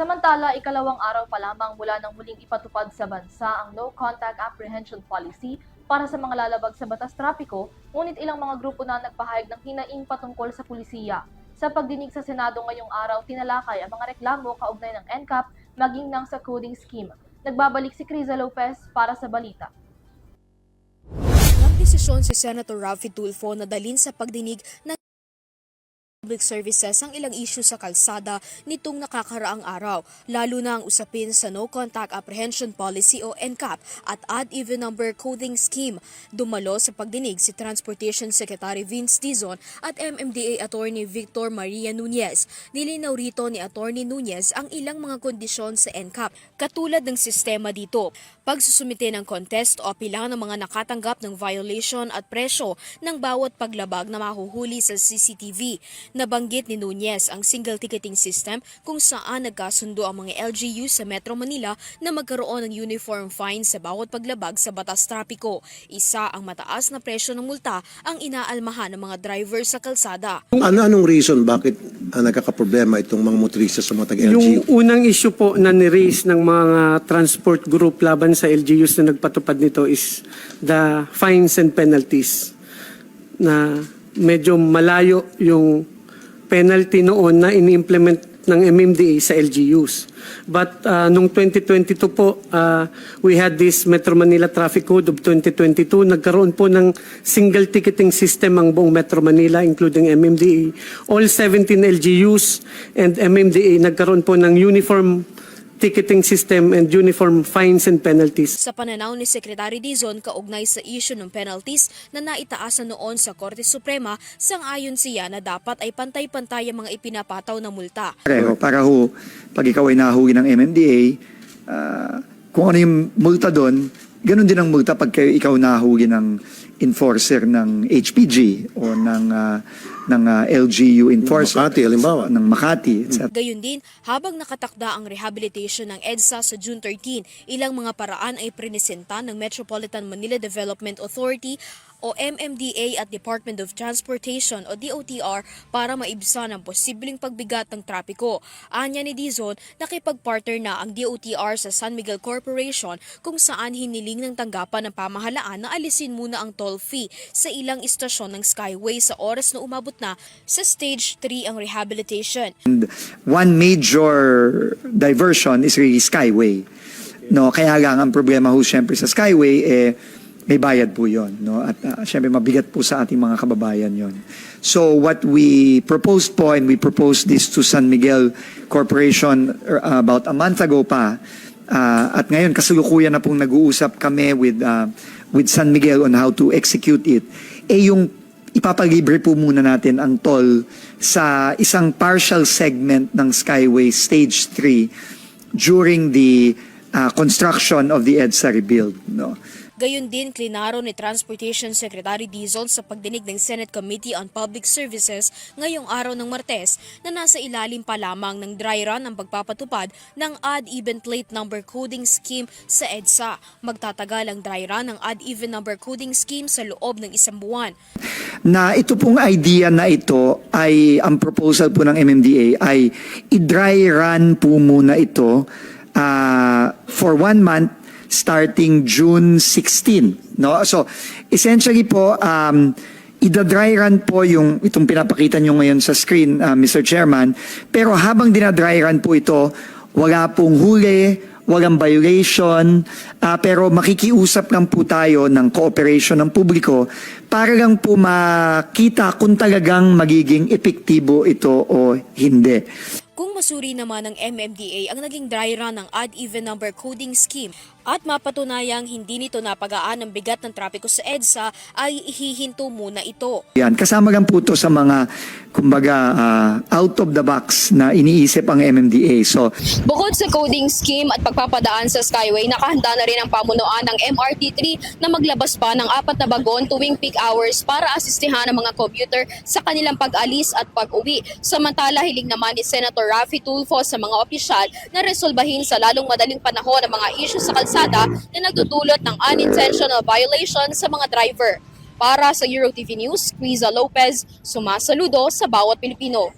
Samantala, ikalawang araw pa lamang mula nang muling ipatupad sa bansa ang No Contact Apprehension Policy para sa mga lalabag sa batas trapiko, ngunit ilang mga grupo na nagpahayag ng hinaing patungkol sa pulisiya. Sa pagdinig sa Senado ngayong araw, tinalakay ang mga reklamo kaugnay ng NCAP maging ng sa coding scheme. Nagbabalik si Criza Lopez para sa balita. Nagdesisyon si Senator Raffy Tulfo na dalhin sa pagdinig ng Public Services ang ilang issue sa kalsada nitong nakakaraang araw, lalo na ang usapin sa No Contact Apprehension Policy o NCAP at Odd Even Number Coding Scheme. Dumalo sa pagdinig si Transportation Secretary Vince Dizon at MMDA Attorney Victor Maria Nunez. Nilinaw rito ni Attorney Nunez ang ilang mga kondisyon sa NCAP, katulad ng sistema dito, pagsusumite ng contest o pilang ng mga nakatanggap ng violation at presyo ng bawat paglabag na mahuhuli sa CCTV. Nabanggit ni Nunez ang single ticketing system kung saan nagkasundo ang mga LGU sa Metro Manila na magkaroon ng uniform fine sa bawat paglabag sa batas trapiko. Isa ang mataas na presyo ng multa ang inaalmahan ng mga driver sa kalsada. Anong reason bakit nagkakaproblema itong mga motorista sa mga taga-LGU? Yung unang issue po na ni-raise ng mga transport group laban sa LGUs na nagpatupad nito is the fines and penalties, na medyo malayo yung penalty noon na ini-implement ng MMDA sa LGUs. But nung 2022 po, we had this Metro Manila Traffic Code of 2022. Nagkaroon po ng single ticketing system ang buong Metro Manila, including MMDA. All 17 LGUs and MMDA nagkaroon po ng uniform ticketing system and uniform fines and penalties. Sa pananaw ni Secretary Dizon kaugnay sa issue ng penalties na naitaasan noon sa Korte Suprema, sang-ayon siya na dapat ay pantay-pantay ang mga ipinapataw na multa. Para ho, pag ikaw ay nahuli ng MMDA, kung ano yung multa doon, ganun din ang multa pag ikaw nahuli ng enforcer ng HPG o ng LGU enforcer. Makati, halimbawa. Ng Makati, etc. Gayun din, habang nakatakda ang rehabilitation ng EDSA sa June 13, ilang mga paraan ay prinesenta ng Metropolitan Manila Development Authority o MMDA at Department of Transportation o DOTR para maibsan ang posibleng pagbigat ng trapiko. Anya ni Dizon, nakipag-partner na ang DOTR sa San Miguel Corporation kung saan hiniling ng tanggapan ng pamahalaan na alisin muna ang toll fee sa ilang istasyon ng Skyway sa oras na umabot na sa Stage 3 ang rehabilitation. And one major diversion is really Skyway. No, kaya lang ang problema ho siyempre sa Skyway may bayad po yun. No? At syempre mabigat po sa ating mga kababayan yon. So what we proposed po, and we proposed this to San Miguel Corporation about a month ago pa, at ngayon kasalukuyan na pong nag-uusap kami with San Miguel on how to execute it, yung ipapalibre po muna natin ang toll sa isang partial segment ng Skyway Stage 3 during the construction of the EDSA rebuild. No? Gayun din, klinaro ni Transportation Secretary Dizon sa pagdinig ng Senate Committee on Public Services ngayong araw ng Martes na nasa ilalim pa lamang ng dry run ang pagpapatupad ng odd-even plate number coding scheme sa EDSA. Magtatagal ang dry run ng odd-even number coding scheme sa loob ng isang buwan. Na ito pong idea na ito ay, ang proposal po ng MMDA ay i-dry run po muna ito for 1 month starting June 16. No? So, essentially po, ida-dry run po itong pinapakita nyo ngayon sa screen, Mr. Chairman. Pero habang dinadry run po ito, wala pong huli, walang violation, pero makikiusap lang po tayo ng cooperation ng publiko para lang po makita kung talagang magiging epektibo ito o hindi. Kung masuri naman ng MMDA ang naging dry run ng odd-even number coding scheme at mapatunayang hindi nito napagaan ang bigat ng trapiko sa EDSA, ay ihihinto muna ito. Yan, kasama lang po ito sa mga, kumbaga, out of the box na iniisip ang MMDA. So, bukod sa coding scheme at pagpapadaan sa Skyway, nakahanda na rin ang pamunuan ng MRT3 na maglabas pa ng 4 na bagon tuwing peak hours para asistihan ang mga commuter sa kanilang pag-alis at pag-uwi. Samantala, hiling naman ni Senator Raffy Tulfo sa mga opisyal na resolbahin sa lalong madaling panahon ang mga issue sa kalsada na nagdudulot ng unintentional violation sa mga driver. Para sa EuroTV News, Criza Lopez, sumasaludo sa bawat Pilipino.